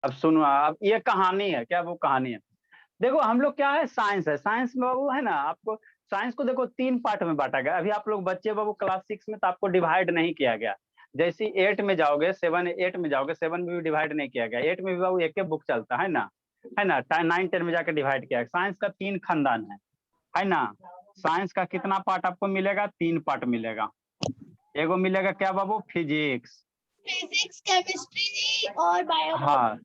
अब सुनो, अब ये कहानी है क्या, वो कहानी है। देखो हम लोग क्या है, साइंस है, साइंस में बाबू है ना आपको, साइंस को देखो तीन पार्ट में बांटा गया। अभी आप लोग बच्चे बाबू क्लास 6 में, तो आपको डिवाइड नहीं किया गया। जैसे 8 में जाओगे, 7 8 में जाओगे, 7 में भी डिवाइड नहीं किया गया, 8 में भी बाबू एक बुक चलता है ना, है ना। 9 10 में जाकर डिवाइड किया। साइंस का तीन खानदान है ना। साइंस का कितना पार्ट आपको मिलेगा, तीन पार्ट मिलेगा। एगो मिलेगा क्या बाबू, फिजिक्स, फिजिक्स, केमिस्ट्री और बायोलॉजी। हाँ।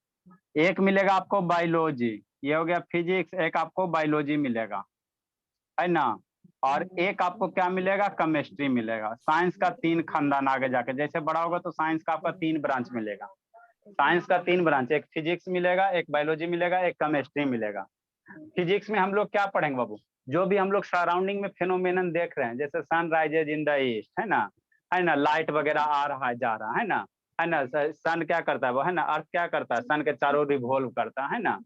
एक मिलेगा आपको बायोलॉजी, ये हो गया फिजिक्स। एक आपको बायोलॉजी मिलेगा, है ना। और एक आपको क्या मिलेगा, केमिस्ट्री मिलेगा। साइंस का तीन खानदान आगे जाके, जैसे बड़ा होगा तो साइंस का आपका तीन ब्रांच मिलेगा। साइंस का तीन ब्रांच, एक फिजिक्स मिलेगा, एक बायोलॉजी मिलेगा, एक केमिस्ट्री मिलेगा। फिजिक्स में हम लोग क्या पढ़ेंगे बाबू, जो भी हम लोग सराउंडिंग में फिनोमेनन देख रहे हैं, जैसे sun rises in the east, है ना, लाइट वगैरह आ रहा है जा रहा है ना। सन क्या करता है वो, है ना, अर्थ क्या करता है, सन के चारों रिवॉल्व करता है ना।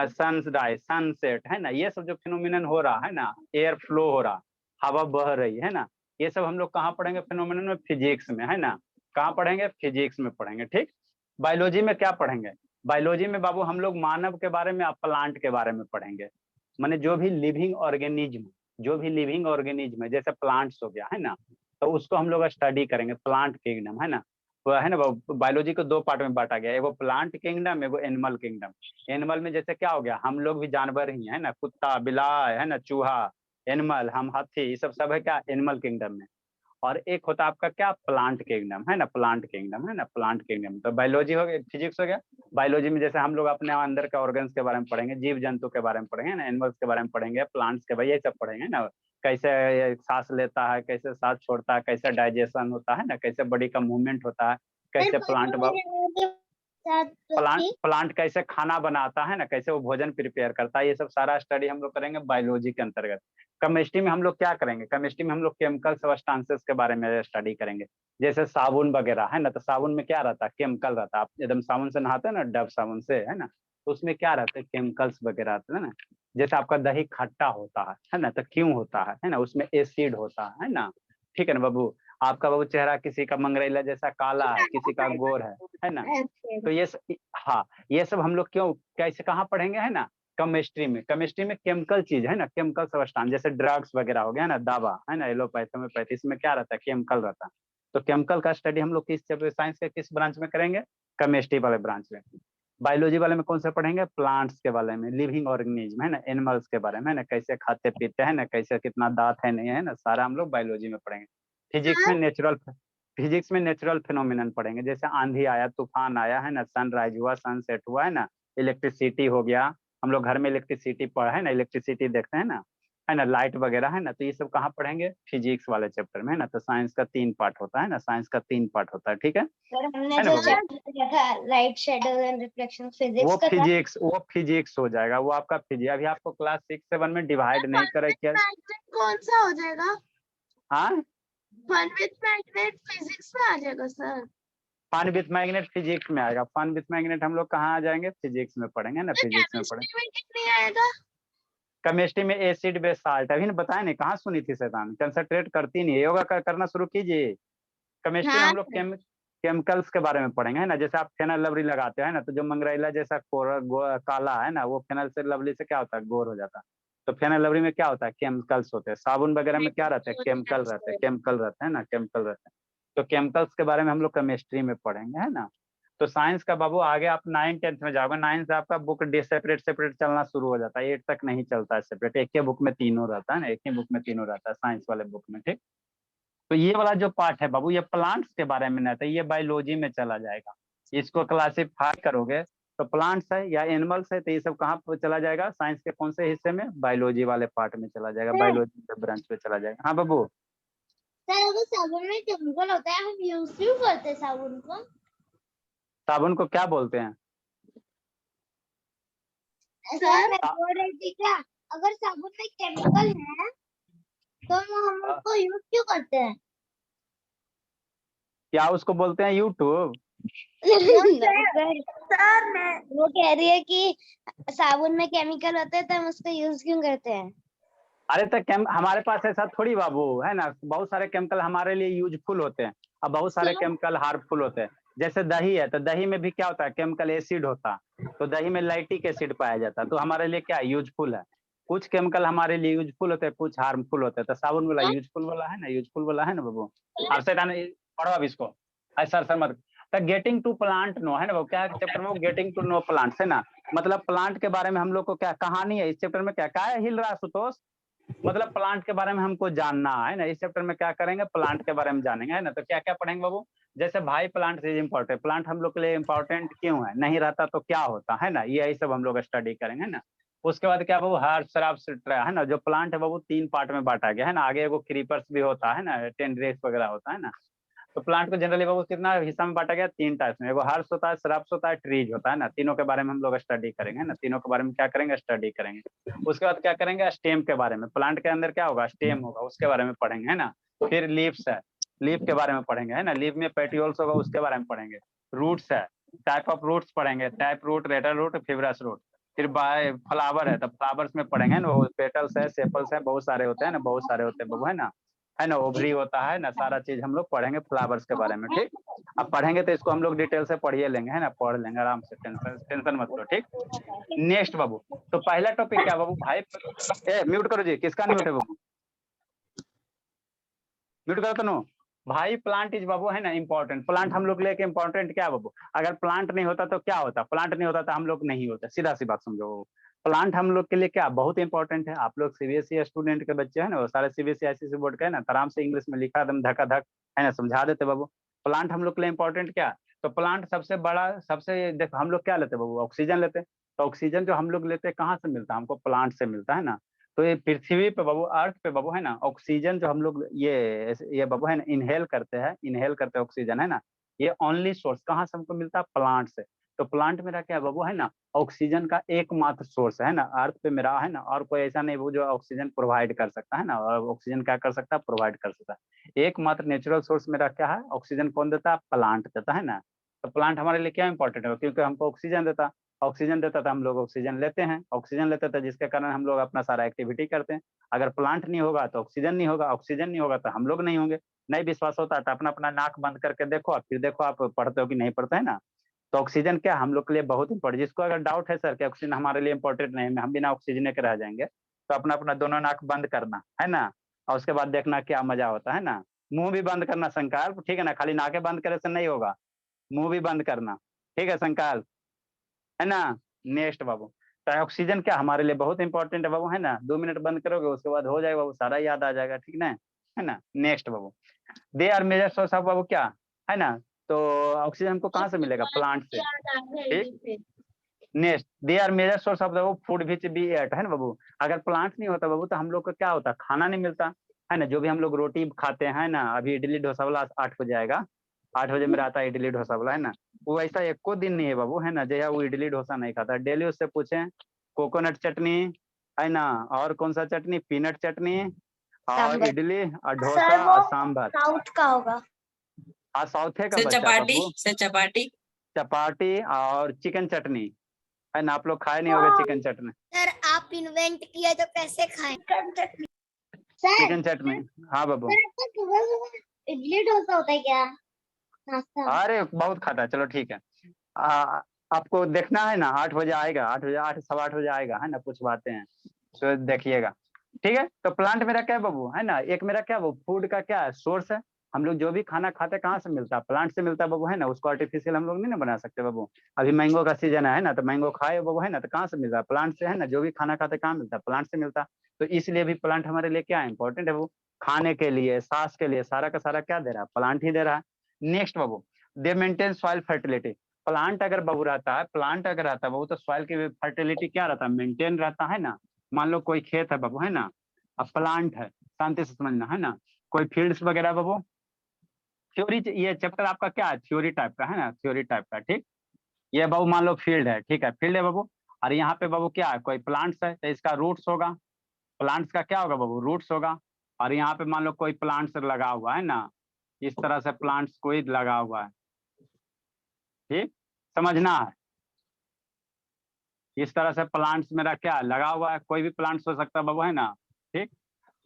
सन राइज, सनसेट, है ना, ये सब जो फिनोमिनन हो रहा है ना, एयर फ्लो हो रहा, हवा बह रही है ना, ये सब हम लोग कहाँ पढ़ेंगे, फिनोमिनन में, फिजिक्स में, है ना। कहाँ पढ़ेंगे, फिजिक्स में पढ़ेंगे, ठीक। बायोलॉजी में क्या पढ़ेंगे, बायोलॉजी में बाबू हम लोग मानव के बारे में, प्लांट के बारे में पढ़ेंगे। माने जो भी लिविंग ऑर्गेनिज्म, जो भी लिविंग ऑर्गेनिज्म है, जैसे प्लांट्स हो गया, है ना, तो उसको हम लोग स्टडी करेंगे, प्लांट किंगडम, है ना। वो है ना, बायोलॉजी को दो पार्ट में बांटा गया, एगो प्लांट किंगडम, एगो एनिमल किंगडम। एनिमल में जैसे क्या हो गया, हम लोग भी जानवर ही है ना, कुत्ता बिलाई, है ना, चूहा, एनिमल, हम हाथी, ये सब सब है क्या, एनिमल किंगडम में। और एक होता है आपका क्या, प्लांट किंगडम, है ना, प्लांट किंगडम, है ना, प्लांट किंगडम। तो बायोलॉजी हो गया, फिजिक्स हो गया। बायोलॉजी में जैसे हम लोग अपने अंदर के ऑर्गन्स के बारे में पढ़ेंगे, जीव जंतु के बारे में पढ़ेंगे ना, एनिमल्स के बारे में पढ़ेंगे, प्लांट्स के बारे में, ये सब पढ़ेंगे ना। कैसे ये सांस लेता है, कैसे सांस छोड़ता है, कैसे डाइजेशन होता है ना, कैसे बॉडी का मूवमेंट होता है, कैसे प्लांट प्लांट प्लांट कैसे खाना बनाता है ना, कैसे वो भोजन प्रिपेयर करता है, ये सब सारा स्टडी हम लोग करेंगे बायोलॉजी के अंतर्गत। केमिस्ट्री में हम लोग क्या करेंगे, केमिस्ट्री में हम लोग केमिकल सब्सटेंसेस के बारे में स्टडी करेंगे। जैसे साबुन वगैरह, है ना, तो साबुन में क्या रहता है, केमिकल रहता है। आप एकदम साबुन से नहाते हैं ना, डब साबुन से, है ना, तो उसमें क्या रहता है, केमिकल्स वगैरह आते हैं ना। जैसे आपका दही खट्टा होता है ना, तो क्यों होता है ना, उसमें एसिड होता है ना। ठीक है ना बाबू। आपका बाबू चेहरा किसी का मंगरैला जैसा काला है, किसी का गोर है ना। तो हाँ, ये सब हम लोग क्यों, कैसे, कहाँ पढ़ेंगे, है ना, केमिस्ट्री में। केमिस्ट्री में केमिकल चीज है ना, केमिकल सब्सटेंस, जैसे ड्रग्स वगैरह हो गया ना, दवा, है ना, एलोपैथी होम्योपैथी, इसमें क्या रहता है, केमिकल रहता है। तो केमिकल का स्टडी हम लोग किस चैप्टर, साइंस के किस ब्रांच में करेंगे, केमिस्ट्री वाले ब्रांच में। बायोलॉजी वाले में कौन सा पढ़ेंगे, प्लांट्स के बारे में, लिविंग ऑर्गेनिज्म, है ना, एनिमल्स के बारे में, है ना, कैसे खाते पीते हैं ना, कैसे कितना दांत है नहीं है ना, सारा हम लोग बायोलॉजी में पढ़ेंगे। फिजिक्स में नेचुरल, फिजिक्स में नेचुरल फिनोमिनन पढ़ेंगे, जैसे आंधी आया, तूफान आया, है ना, सनराइज हुआ, सनसेट हुआ, है ना, इलेक्ट्रिसिटी हो गया। हम लोग घर में इलेक्ट्रिसिटी पढ़ा है ना, इलेक्ट्रिसिटी देखते हैं ना, है ना, लाइट वगैरह, है ना, तो ये सब कहाँ पढ़ेंगे, फिजिक्स वाले चैप्टर में, है ना। तो साइंस का तीन पार्ट होता है ना, साइंस का तीन पार्ट होता है, ठीक है। हमने है ना जो बाबू, चैप्टर किया था लाइट शेडो एंड रिफ्लेक्शन, वो फिजिक्स का था। फिजिक्स, वो फिजिक्स हो जाएगा, वो आपका फिजिक्स। अभी आपको क्लास 6 7 में डिवाइड नहीं करे क्या, कौन सा हो जाएगा, हाँ। फन विद मैग्नेट फिजिक्स में आ जाएगा sir. Fun with magnet physics में आएगा। फन विथ मैग्नेट हम लोग कहाँ आ जाएंगे, फिजिक्स में पढ़ेंगे ना, तो फिजिक्स में पढ़ेंगे। केमिस्ट्री में क्यों नहीं आएगा। केमिस्ट्री में एसिड बेस साल्ट, अभी ने बताया नहीं, कहाँ सुनी थी शैतान, कंसंट्रेट करती नहीं है, योगा करना शुरू कीजिए। केमिस्ट्री में हाँ हम लोग केमिकल्स के बारे में पढ़ेंगे, है ना। जैसे आप फेनल लवली लगाते हैं ना, तो जो मंगरैला जैसा काला है ना, वो फेनल से लवली से क्या होता है, गोर हो जाता है। तो फेनल लवली में क्या होता है, केमिकल्स होते हैं। साबुन वगैरह में क्या रहता है, केमिकल रहते हैं, केमिकल रहते हैं ना, केमिकल रहते हैं। तो केमिकल्स के बारे में हम लोग केमिस्ट्री में पढ़ेंगे, है ना। तो साइंस का बाबू आगे आप 9 10 में जाओगे, 9 से आपका बुक सेपरेट सेपरेट चलना शुरू हो जाता है, 8 तक नहीं चलता है सेपरेट, एक ही बुक में तीनों रहता है ना, एक ही बुक में तीनों रहता है साइंस वाले बुक में, ठीक। तो ये वाला जो पार्ट है बाबू, ये प्लांट्स के बारे में नहीं था, ये बायोलॉजी में चला जाएगा। इसको क्लासिफाई करोगे तो प्लांट्स है या एनिमल्स है, तो ये सब कहाँ पर चला जाएगा, साइंस के कौन से हिस्से में, बायोलॉजी वाले पार्ट में चला जाएगा, बायोलॉजी के ब्रांच पे चला जाएगा। हाँ बाबू। सर अगर साबुन में केमिकल होता है, हम यूज क्यों करते हैं साबुन को। साबुन को क्या बोलते हैं, सर मैं बोल रही थी क्या, अगर साबुन में केमिकल है तो हम उसको यूज क्यों करते हैं। क्या उसको बोलते हैं, यूट्यूब। सर मैं वो कह रही है कि साबुन में केमिकल होते हैं तो हम उसको यूज क्यों करते हैं। अरे तो हमारे पास ऐसा थोड़ी बाबू, है ना, बहुत सारे केमिकल हमारे लिए यूजफुल होते हैं, और बहुत सारे केमिकल हार्मफुल होते हैं। जैसे दही है, तो दही में भी क्या होता है, केमिकल एसिड होता है। तो दही में लैक्टिक एसिड पाया जाता है, तो हमारे लिए क्या यूजफुल है। कुछ केमिकल हमारे लिए यूजफुल होते हैं, कुछ हार्मफुल होते हैं। तो साबुन वाला यूजफुल वाला है ना, यूजफुल वाला है ना बाबू। आप से पढ़ो अब इसको, ऐसा सर मत। तो गेटिंग टू प्लांट नो है ना बाबू, क्या चैप्टर में गेटिंग टू नो प्लांट्स है ना, मतलब प्लांट के बारे में हम लोग को क्या कहानी है इस चैप्टर में, क्या है हिल रहा सुतोष, मतलब प्लांट के बारे में हमको जानना है ना। इस चैप्टर में क्या करेंगे, प्लांट के बारे में जानेंगे है ना। तो क्या क्या पढ़ेंगे बाबू, जैसे भाई प्लांट इज इम्पोर्टेंट, प्लांट हम लोग के लिए इम्पोर्टेंट क्यों है, नहीं रहता तो क्या होता है ना, यही सब हम लोग स्टडी करेंगे ना। उसके बाद क्या बाबू, हर्ब शराब है ना, जो प्लांट है बाबू 3 पार्ट में बांटा गया है ना। आगे एगो क्रीपर्स भी होता है ना, टेंड्रेस वगैरह होता है ना। तो प्लांट को जनरली बाबू कितना हिस्सा में बांटा गया, 3 टाइप्स में, एगो हर्ब्स होता है, श्रब्स होता है, ट्रीज होता है ना। तीनों के बारे में हम लोग स्टडी करेंगे ना, तीनों के बारे में क्या करेंगे, स्टडी करेंगे। उसके बाद क्या करेंगे, स्टेम के बारे में, प्लांट के अंदर क्या होगा, स्टेम होगा, उसके बारे में पढ़ेंगे है ना। फिर लीव्स है, लीफ के बारे में पढ़ेंगे है ना, लीफ में पेटियोल्स होगा, उसके बारे में पढ़ेंगे। रूट्स है, टाइप ऑफ रूट्स पढ़ेंगे, टाइप रूट, रेटल रूट, फिब्रस रूट। फिर बाय फ्लावर है, तो फ्लावर्स में पढ़ेंगे ना, पेटल्स है, सेपल्स है, बहुत सारे होते हैं ना, बहुत सारे होते हैं बाबू है ना, ओवरी होता है ना, सारा चीज हम लोग पढ़ेंगे फ्लावर्स के बारे में, ठीक। अब पढ़ेंगे तो इसको हम लोग डिटेल से पढ़िए लेंगे है ना, पढ़ लेंगे आराम से, टेंशन मत लो, ठीक। नेक्स्ट बाबू, तो पहला टॉपिक क्या बाबू भाई, म्यूट करो जी, किसका म्यूट है बाबू, म्यूट करो तो नो। भाई प्लांट इज बाबू है ना इंपॉर्टेंट, प्लांट हम लोग लेके इंपॉर्टेंट क्या बाबू, अगर प्लांट नहीं होता तो क्या होता, प्लांट नहीं होता तो हम लोग नहीं होता, सीधा सी बात समझो। प्लांट हम लोग के लिए क्या बहुत इंपॉर्टेंट है। आप लोग सीबीएसई स्टूडेंट के बच्चे हैं ना, वो सारे सीबीएसई आईसीएसई बोर्ड के है ना, आराम से इंग्लिश में लिखा एकदम धकाधक है ना, समझा देते बाबू। प्लांट हम लोग के लिए इंपॉर्टेंट क्या, तो प्लांट सबसे बड़ा, सबसे देखो हम लोग क्या लेते बाबू, ऑक्सीजन लेते हैं। तो ऑक्सीजन जो हम लोग लेते हैं कहाँ से मिलता है, हमको प्लांट से मिलता है ना। तो ये पृथ्वी पे बाबू, अर्थ पे बाबू है ना, ऑक्सीजन जो हम लोग ये बाबू है ना इनहेल करते हैं, इनहेल करते हैं ऑक्सीजन है ना, ये ओनली सोर्स कहाँ से हमको मिलता है, प्लांट से। तो प्लांट मेरा क्या है बाबू है ना, ऑक्सीजन का एकमात्र सोर्स है ना, अर्थ पे मेरा है ना, और कोई ऐसा नहीं वो जो ऑक्सीजन प्रोवाइड कर सकता है ना, और ऑक्सीजन क्या कर सकता है, प्रोवाइड कर सकता है। एकमात्र नेचुरल सोर्स मेरा क्या है, ऑक्सीजन कौन देता है, प्लांट देता है ना। तो प्लांट हमारे लिए क्या इंपॉर्टेंट है, क्योंकि हमको ऑक्सीजन देता, ऑक्सीजन देता था, हम लोग ऑक्सीजन लेते हैं, ऑक्सीजन लेते थे, जिसके कारण हम लोग अपना सारा एक्टिविटी करते हैं। अगर प्लांट नहीं होगा तो ऑक्सीजन नहीं होगा, ऑक्सीजन नहीं होगा तो हम लोग नहीं होंगे। नहीं विश्वास होता तो अपना अपना नाक बंद करके देखो, फिर देखो आप पढ़ते हो कि नहीं पढ़ते है ना। तो ऑक्सीजन क्या हम लोग के लिए बहुत इंपॉर्टेंट, जिसको अगर डाउट है सर कि ऑक्सीजन हमारे लिए इंपॉर्टेंट नहीं है, हम बिना ऑक्सीजन के रह जाएंगे, तो अपना अपना दोनों नाक बंद करना है ना, और उसके बाद देखना क्या मजा होता है ना। मुंह भी बंद करना संकल्प, ठीक है ना, खाली नाके बंद करे से नहीं होगा, मुंह भी बंद करना, ठीक है संकल्प, है ना। नेक्स्ट बाबू, तो ऑक्सीजन क्या हमारे लिए बहुत इंपॉर्टेंट है बाबू है ना, 2 मिनट बंद करोगे उसके बाद हो जाएगा बाबू, सारा याद आ जाएगा, ठीक ना, है ना। नेक्स्ट बाबू, they are major source of बाबू क्या है ना, तो ऑक्सीजन हमको कहाँ से मिलेगा, प्लांट से, ठीक। Next, they are major source of the food which be eat है ना बाबू। अगर प्लांट नहीं होता बाबू तो हम लोग को क्या होता, खाना नहीं मिलता है ना। जो भी हम लोग रोटी खाते हैं ना, अभी इडली डोसा वाला 8 बजे आएगा, 8 बजे मेरा आता है इडली डोसा वाला है ना। वो ऐसा एको दिन नहीं है बाबू है ना, जया वो इडली डोसा नहीं खाता, डेली उससे पूछे, कोकोनट चटनी है ना, और कौन सा चटनी, पीनट चटनी, और इडली और सर डोसा वो और सांभर। साउथ का होगा। हाँ साउथे का से बच्चा चपाटी बाबू, से चपाटी। चपाटी और चिकन चटनी है ना, आप लोग खाए नहीं होगे चिकन चटनी, सर आप इन्वेंट किया तो कैसे खाएं सर। चिकन चटनी। हाँ बाबू, सर आपका सुबह सुबह इडली डोसा होता है क्या नाश्ता। अरे बहुत खाता है, चलो ठीक है। आ, आपको देखना है ना, 8 बजे आएगा, 8 बजे, 8 सवा 8 बजे आएगा है ना, कुछ बातें हैं तो देखिएगा, ठीक है। तो प्लांट मेरा क्या है बाबू है ना, एक मेरा क्या वो फूड का क्या है सोर्स है। हम लोग जो भी खाना खाते हैं कहाँ से मिलता है, प्लांट से मिलता है बाबू है ना, उसको आर्टिफिशियल हम लोग नहीं ना बना सकते बाबू। अभी मैंगो का सीजन है ना, तो मैंगो खाए बाबू है ना, तो कहाँ से मिल रहा है, प्लांट से है ना। जो भी खाना खाते कहाँ मिलता है, प्लांट से मिलता है। तो इसलिए भी प्लांट हमारे लिए क्या इंपॉर्टेंट है, वो खाने के लिए, सांस के लिए, सारा का सारा क्या दे रहा है, प्लांट ही दे रहा है। नेक्स्ट बाबू, दे मेंटेन सॉइल फर्टिलिटी। प्लांट अगर बहु रहता है, प्लांट अगर रहता है बाबू, तो सॉइल की फर्टिलिटी क्या रहता है, मेंटेन रहता है ना। मान लो कोई खेत है बाबू है ना, अब प्लांट है, शांति से समझना है ना, कोई फील्ड्स वगैरह बाबू, थ्योरी, ये चैप्टर आपका क्या है, थ्योरी टाइप का है ना, थ्योरी टाइप का, ठीक। ये बाबू मान लो फील्ड है, ठीक है, फील्ड है बाबू, और यहाँ पे बाबू क्या है, कोई प्लांट्स है, तो इसका रूट्स होगा, प्लांट्स का क्या होगा बाबू, रूट्स होगा। और यहाँ पे मान लो कोई प्लांट्स लगा हुआ है ना, इस तरह से प्लांट्स कोई लगा हुआ है, ठीक, समझना है। इस तरह से प्लांट्स मेरा क्या लगा हुआ है, कोई भी प्लांट्स हो सकता है बाबू है ना, ठीक।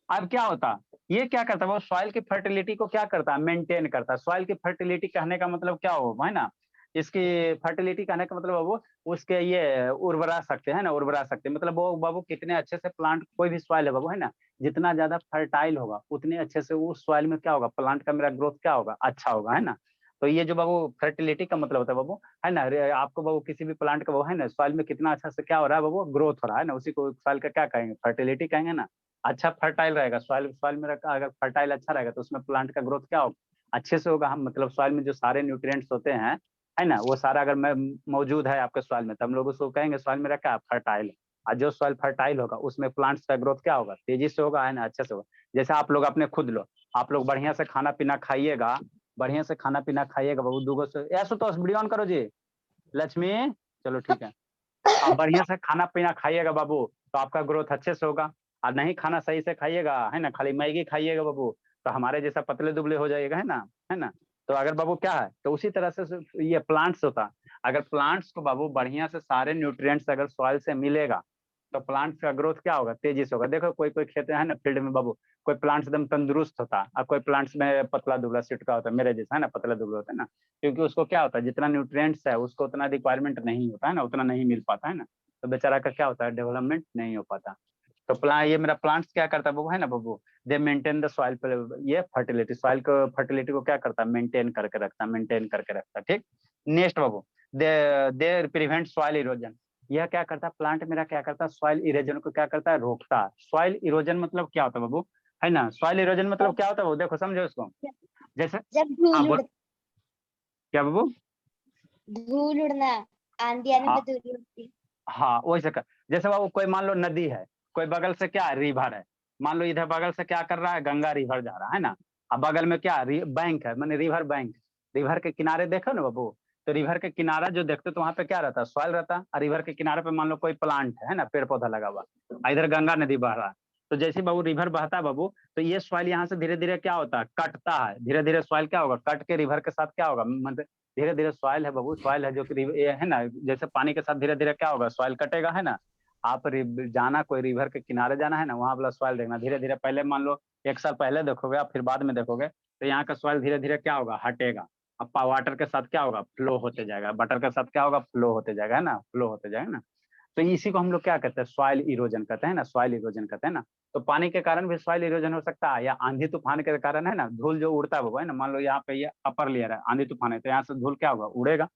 अब क्या होता, ये क्या करता है वो, सॉइल की फर्टिलिटी को क्या करता है, मेंटेन करता है। सॉइल की फर्टिलिटी कहने का मतलब क्या होगा है ना, इसकी फर्टिलिटी कहने का मतलब बाबू उसके ये उर्वरा शक्ति है ना, उर्वरा शक्ति मतलब वो बाबू कितने अच्छे से प्लांट, कोई भी सॉइल है बाबू है ना, जितना ज्यादा फर्टाइल होगा उतने अच्छे से उस सॉइल में क्या होगा, प्लांट का मेरा ग्रोथ क्या होगा, अच्छा होगा, है ना। तो ये जो बाबू फर्टिलिटी का मतलब होता है बाबू, है ना, आपको बाबू किसी भी प्लांट का वो है ना, सॉइल में कितना अच्छा से क्या हो रहा है बाबू, ग्रोथ हो रहा है ना, उसी को सॉइल का क्या कहेंगे, फर्टिलिटी कहेंगे ना। अच्छा फर्टाइल रहेगा सॉइल, सॉइल में अगर फर्टाइल अच्छा रहेगा तो उसमें प्लांट का ग्रोथ क्या होगा, अच्छे से होगा। हम मतलब सॉइल में जो सारे न्यूट्रिएंट्स होते हैं, है ना, वो सारा अगर मैं मौजूद है आपके सॉइल में, तो हम लोग उसको कहेंगे सॉइल मेरा क्या फर्टाइल है। और जो सॉइल फर्टाइल होगा उसमें प्लांट्स का ग्रोथ क्या होगा, तेजी से होगा, है ना, अच्छे से होगा। जैसे आप लोग अपने खुद लो, आप लोग बढ़िया से खाना पीना खाइएगा, बढ़िया से खाना पीना खाइएगा बाबू, दूगो से ऐसा तो वीडियो ऑन करो जी, लक्ष्मी, चलो ठीक है। आप बढ़िया से खाना पीना खाइएगा बाबू, तो आपका ग्रोथ अच्छे से होगा। और नहीं खाना सही से खाइएगा, है ना, खाली मैगी खाइएगा बाबू, तो हमारे जैसा पतले दुबले हो जाइएगा, है ना, है ना। तो अगर बाबू क्या है, तो उसी तरह से ये प्लांट्स होता, अगर प्लांट्स को बाबू बढ़िया से सारे न्यूट्रिएंट्स अगर सॉइल से मिलेगा, तो प्लांट्स का ग्रोथ क्या होगा, तेजी से होगा। देखो कोई कोई खेत है ना फील्ड में बाबू, कोई प्लांट्स एकदम तंदुरुस्त होता है और कोई प्लांट्स में पतला दुबला सिटका होता है, मेरे जैसा, है ना, पतला दुबला होता है ना, क्योंकि उसको क्या होता है, जितना न्यूट्रिएंट्स है उसको उतना रिक्वायरमेंट नहीं होता है ना, उतना नहीं मिल पाता है ना, तो बेचारा का क्या होता है, डेवलपमेंट नहीं हो पाता। तो ये मेरा प्लांट्स क्या करता है बाबू, है ना बाबू, दे मेंटेन द सॉइल, ये फर्टिलिटी, सॉइल को फर्टिलिटी को क्या करता है, मेंटेन करके रखता है, मेंटेन करके रखता है, ठीक। नेक्स्ट बाबू, दे दे प्रिवेंट सॉइल इरोजन, यह क्या करता है, प्लांट मेरा क्या करता है, सॉइल इरोजन को क्या करता है, रोकता है। सॉइल इरोजन मतलब क्या होता है बाबू, है ना, सॉइल इरोजन मतलब क्या होता है वो देखो, समझो इसको। जैसे जब हाँ धूल बोल, क्या बाबू, धूल उड़ना, आंधी आने हाँ पे धूल उड़ती। हाँ वैसे कर, जैसे बाबू कोई मान लो नदी है, कोई बगल से क्या रिवर है, मान लो इधर बगल से क्या कर रहा है, गंगा रिवर जा रहा है ना, अब बगल में क्या बैंक है, माने रिवर बैंक, रिवर के किनारे देखो ना बाबू, तो रिवर के किनारा जो देखते तो वहां पे क्या रहता है, सॉइल रहता है, और रिवर के किनारे पे मान लो कोई प्लांट है ना, पेड़ पौधा लगा हुआ, और इधर गंगा नदी बह रहा है। तो जैसे बाबू रिवर बहता है बाबू, तो ये सॉइल यहाँ से धीरे धीरे क्या होता है, कटता है, धीरे धीरे सॉइल क्या होगा, कट के रिवर के साथ क्या होगा, मतलब धीरे धीरे सॉइल है बाबू, सॉइल है जो कि ये है ना, जैसे पानी के साथ धीरे धीरे क्या होगा, सॉइल कटेगा, है ना। आप जाना कोई रिवर के किनारे जाना है ना, वहां वाला सॉइल देखना, धीरे धीरे पहले मान लो 1 साल पहले देखोगे आप, फिर बाद में देखोगे, तो यहाँ का सॉइल धीरे धीरे क्या होगा, हटेगा। अब वाटर के साथ क्या होगा, फ्लो होते जाएगा, बटर के साथ क्या होगा, फ्लो होते जाएगा, है ना, फ्लो होते जाएगा ना। तो इसी को हम लोग क्या कहते हैं, सॉइल इरोजन कहते हैं ना, सॉइल इरोजन कहते हैं ना। तो पानी के कारण भी सॉइल इरोजन हो सकता है, या आंधी तूफान के कारण, है ना, धूल जो उड़ता है वो, है ना, मान लो यहाँ पे ये अपर लेयर है, आंधी तूफान है, तो यहाँ से धूल क्या होगा, उड़ेगा,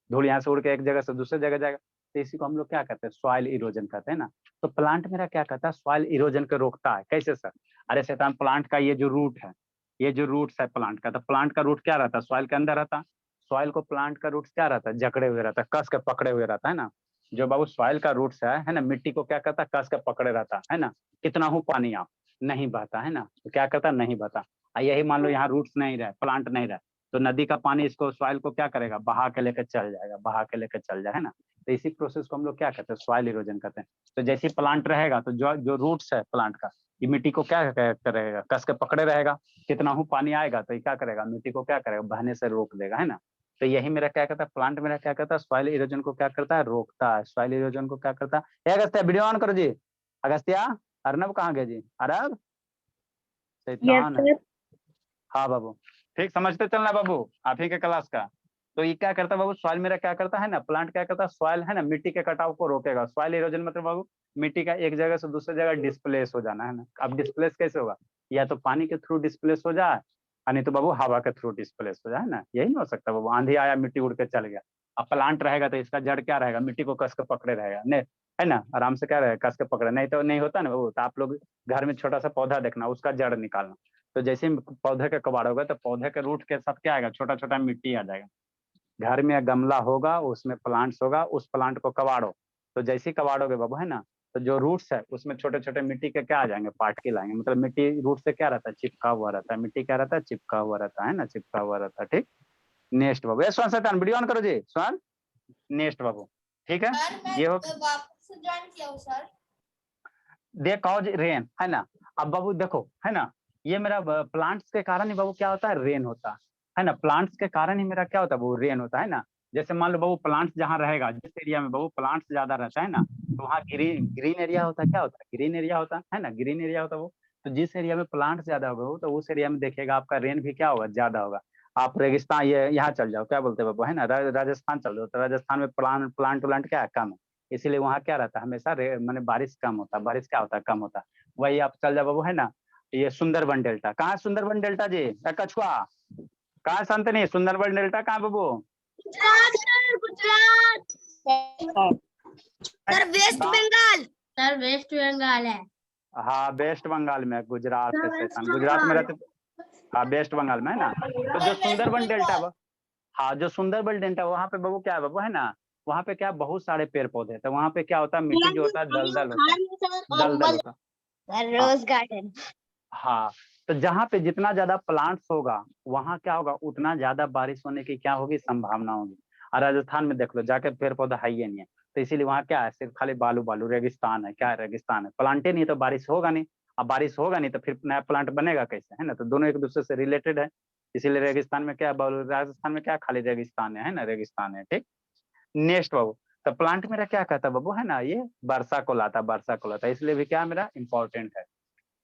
धूल यहाँ से उड़ के एक जगह से दूसरे जगह जाएगा, तो इसी को हम लोग क्या कहते हैं, सॉइल इरोजन कहते हैं ना। तो प्लांट मेरा क्या कहता है, सॉइल इरोजन को रोकता है, कैसे सर, अरे शैतान, प्लांट का ये जो रूट है, ये जो रूट्स है प्लांट का, तो प्लांट का रूट क्या रहता है, सॉइल के अंदर रहता है, सॉइल को प्लांट का रूट क्या रहता है, जकड़े हुए रहता है, कस के पकड़े हुए रहता है ना। जो बाबू सॉइल का रूट्स है ना, मिट्टी को क्या करता है, कस के पकड़े रहता है ना, कितना हूँ पानी आप नहीं बहता, है ना, तो क्या करता, नहीं बहता। यही मान लो यहाँ रूट्स नहीं रहे, प्लांट नहीं रहे, तो नदी का पानी इसको सॉइल को क्या करेगा, बहा के लेकर चल जाएगा, बहा के लेकर चल जाए, है ना। तो इसी प्रोसेस को हम लोग क्या कहते हैं, सॉइल इरोजन कहते हैं। तो जैसे प्लांट रहेगा तो जो जो रूट्स है प्लांट का, ये मिट्टी को क्या करेगा, कस के पकड़े रहेगा, कितना हूँ पानी आएगा तो ये क्या करेगा, मिट्टी को क्या करेगा, बहने से रोक देगा, है ना। तो यही मेरा क्या कहता है, प्लांट मेरा क्या कहता है, सॉइल इरोजन को क्या करता है, रोकता है, सॉइल इरोजन को क्या करता है। अगस्त्या वीडियो ऑन करो जी, अगस्त्या, अर्नब कहाँ गए जी, अरब, यस शैतान है। सर। हाँ बाबू, ठीक समझते चलना बाबू, आप ही के क्लास का। तो ये क्या करता है बाबू, सॉइल मेरा क्या करता है ना, प्लांट क्या करता है, सॉइल है ना, मिट्टी के कटाव को रोकेगा। सॉइल इरोजन मतलब बाबू मिट्टी का एक जगह से दूसरी जगह डिस्प्लेस हो जाना, है ना। अब डिस्प्लेस कैसे होगा, या तो पानी के थ्रू डिस्प्लेस हो जाए, और नहीं तो बाबू हवा के थ्रू डिस्प्लेस हो जाए, है ना, यही नहीं हो सकता बाबू, आंधी आया मिट्टी उड़ के चल गया। अब प्लांट रहेगा तो इसका जड़ क्या रहेगा, मिट्टी को कस के पकड़े रहेगा, नहीं, है ना, आराम से क्या रहेगा, कस के पकड़े, नहीं तो नहीं होता ना बाबू। तो आप लोग घर में छोटा सा पौधा देखना, उसका जड़ निकालना, तो जैसे ही पौधे के कबाड़ोगे तो पौधे के रूट के साथ क्या आएगा, छोटा छोटा मिट्टी आ जाएगा। घर में गमला होगा उसमें प्लांट्स होगा, उस प्लांट को कबाड़ो, तो जैसे ही कबाड़ोगे बाबू, है ना, तो जो रूट्स है उसमें छोटे छोटे मिट्टी के क्या आ जाएंगे, पार्टिकल आएंगे, मतलब मिट्टी रूट से क्या रहता है, चिपका हुआ रहता है, मिट्टी क्या रहता है, चिपका हुआ रहता है ना, चिपका हुआ रहता है, ठीक। नेक्स्ट बाबू, ये स्वर्ण शैतान वीडियो ऑन करो जी, स्वर्ण, नेक्स्ट बाबू, ठीक है। सर मैं ये हो, वापस से ज्वाइन किया हूँ सर। दे कॉज रेन, है ना। अब बाबू देखो, है ना, ये मेरा प्लांट्स के कारण ही बाबू क्या होता है, रेन होता है ना, प्लांट्स के कारण ही मेरा क्या होता है वो, रेन होता है ना। जैसे मान लो बाबू प्लांट्स जहाँ रहेगा, जिस एरिया में बाबू प्लांट्स ज्यादा रहता है ना, तो वहाँ ग्रीन ग्रीन एरिया होता है, क्या होता है, ग्रीन एरिया होता है ना, ग्रीन एरिया होता है वो। तो जिस एरिया में प्लांट्स ज्यादा होगा तो उस एरिया में देखिएगा आपका रेन भी क्या होगा, ज्यादा होगा। आप रेगिस्तान ये यहाँ चल जाओ, क्या बोलते हैं बाबू, है ना, राजस्थान चल जाओ, तो राजस्थान में प्लांट व्लांट क्या है, कम है, इसीलिए वहाँ क्या रहता है हमेशा माने बारिश कम होता है, बारिश क्या होता है, कम होता है। वही आप चल जाओ बाबू, है ना, ये सुंदरबन डेल्टा, कहाँ है सुंदरबन डेल्टा जी, कछुआ, कहाँ है शांतनी, सुंदरबन डेल्टा कहाँ बाबू, Gujarat sir, Gujarat sir, west Bengal sir, west Bengal है। हाँ वेस्ट बंगाल में, गुजरात है शैतान, गुजरात में रहते, हाँ वेस्ट बंगाल में है ना। तो जो सुंदरबन डेल्टा, हाँ जो सुंदरबन डेल्टा, वहाँ पे बाबू क्या है बाबू, है ना, वहाँ पे क्या बहुत सारे पेड़ पौधे हैं, तो वहाँ पे क्या होता है, मिट्टी जो होता है दलदल होता है, दलदल होता है। Rose garden. हाँ, तो जहाँ पे जितना ज्यादा प्लांट्स होगा, वहाँ क्या होगा, उतना ज्यादा बारिश होने की क्या होगी, संभावना होगी। और राजस्थान में देख लो जाके, पेड़ पौधा है ही नहीं है, तो इसीलिए वहाँ क्या है, सिर्फ खाली बालू बालू, रेगिस्तान है, क्या है, रेगिस्तान है, प्लांटे नहीं तो बारिश होगा नहीं। अब बारिश होगा नहीं तो फिर नया प्लांट बनेगा कैसे, है ना, तो दोनों एक दूसरे से रिलेटेड है। इसीलिए रेगिस्तान में क्या है, राजस्थान में क्या, खाली रेगिस्तान है ना, रेगिस्तान है, ठीक। नेक्स्ट बाबू, तो प्लांट मेरा क्या कहता है बाबू, है ना, ये वर्षा को लाता, वर्षा को लाता, इसलिए भी क्या मेरा इंपॉर्टेंट है।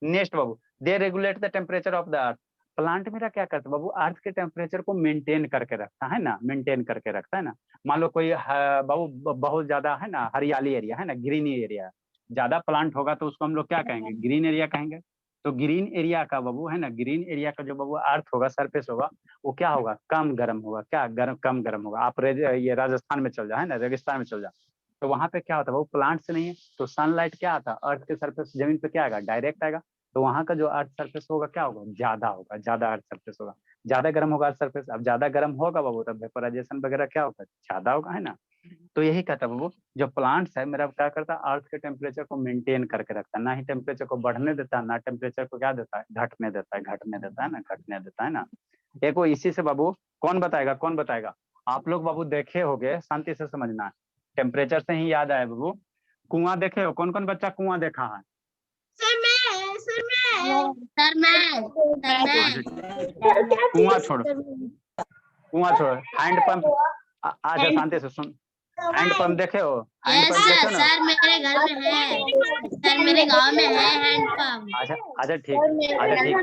नेक्स्ट बाबू, दे regulate the temperature of the earth, plant मेरा क्या करता है बाबू, अर्थ के टेम्परेचर को मेंटेन करके रखता है ना, मेंटेन करके रखता है ना। मान लो कोई बाबू बहुत ज्यादा है ना, हरियाली एरिया है ना, ग्रीन एरिया, ज्यादा प्लांट होगा तो उसको हम लोग क्या कहेंगे, ग्रीन एरिया कहेंगे। तो ग्रीन एरिया का बाबू, है ना, ग्रीन एरिया का जो बाबू अर्थ होगा, सरफेस होगा, वो क्या होगा, कम गर्म होगा, क्या गर्म, कम गर्म होगा। आप ये राजस्थान में चल जाओ, है ना, रेगिस्तान में चल जाओ, तो वहां पे क्या होता है वो, प्लांट्स नहीं है, तो सनलाइट क्या आता है, अर्थ के सरफेस, जमीन पे क्या आएगा, डायरेक्ट आएगा। तो वहां का जो अर्थ सरफेस होगा क्या होगा, ज्यादा होगा, ज्यादा अर्थ सरफेस होगा, ज्यादा गर्म होगा अर्थ सरफेस। अब ज्यादा गर्म होगा बाबू, तब वेपराइजेशन वगैरह क्या होगा, ज्यादा होगा, है ना। तो यही कहता है बाबू, जो प्लांट्स है मेरा क्या करता है, अर्थ के टेम्परेचर को मेंटेन करके रखता है, ना ही टेम्परेचर को बढ़ने देता है, ना टेम्परेचर को क्या देता है, घटने देता है, घटने देता है ना, घटने देता है ना। देखो इसी से बाबू, कौन बताएगा, कौन बताएगा, आप लोग बाबू देखे होगे, शांति से समझना है। टेम्परेचर से ही याद आया बाबू, कुआं देखे हो, कौन कौन बच्चा कुआं देखा है, सर मैं, सर मैं, सर मैं, सर मैं, कुआं छोड़ो, कुआं छोड़ो, हैंड पंप, अच्छा शांति से सुन, हैंड पंप देखे हो, हैंड पंप देखे हो ना, सर मेरे घर में है, सर मेरे गांव में है हैंड पंप। अच्छा अच्छा ठीक, अच्छा ठीक,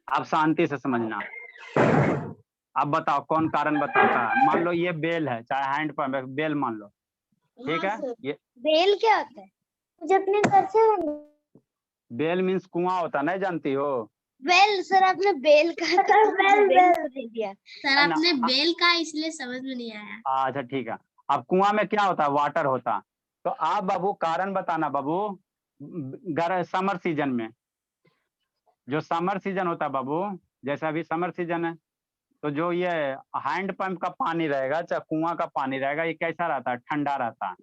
आप शांति से समझना। अब बताओ कौन कारण बताता है, मान लो ये बेल है, चाहे हैंड पंप है, बेल मान लो, ठीक है, ये बेल क्या होता है, मुझे अपने घर से। बेल मीन्स कुआं होता, नहीं जानती हो, बेल सर, आपने बेल का बेल दे दिया सर, है ना। आपने बेल का, इसलिए समझ में नहीं आया। अच्छा ठीक है, अब कुआं में क्या होता है, वाटर होता। तो आप बाबू कारण बताना बाबू, समर सीजन में, जो समर सीजन होता है बाबू, जैसे अभी समर सीजन है, तो जो ये हैंड पंप का पानी रहेगा, चाहे कुआं का पानी रहेगा, ये कैसा रहता है, ठंडा रहता है,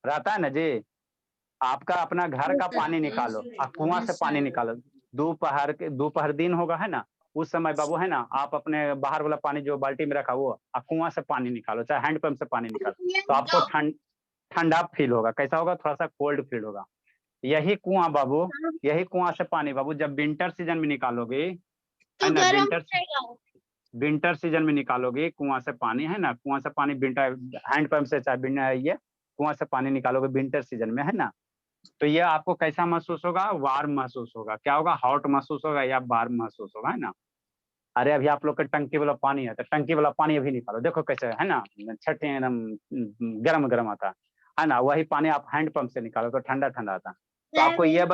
रहता है ना जी। आपका अपना घर का पानी निकालो और कुआं से पानी निकालो, दोपहर दिन होगा, है ना, उस समय बाबू, है ना, आप अपने बाहर वाला पानी जो बाल्टी में रखा वो, और कुआं से पानी निकालो, चाहे हैंड पंप से पानी निकालो, तो आपको ठंडा फील होगा, कैसा होगा, थोड़ा सा कोल्ड फील होगा। यही कुआं बाबू, यही कुआं से पानी बाबू जब विंटर सीजन में निकालोगे, है ना, विंटर सीजन में निकालोगे कुआं से पानी, है ना, कुआं से पानी विंटर, हैंड पंप से चाहे ये कुआं से पानी निकालोगे विंटर सीजन में, है ना, तो ये आपको कैसा महसूस होगा, वार्म महसूस होगा, क्या होगा, हॉट महसूस होगा या वार्म महसूस होगा, है ना। अरे अभी आप लोग का टंकी वाला पानी है, तो टंकी वाला पानी अभी निकालो, देखो कैसे है ना, छठ एकदम गर्म गर्म आता है ना, वही पानी आप हैंड पंप से निकालो तो ठंडा ठंडा आता। तो आपको ये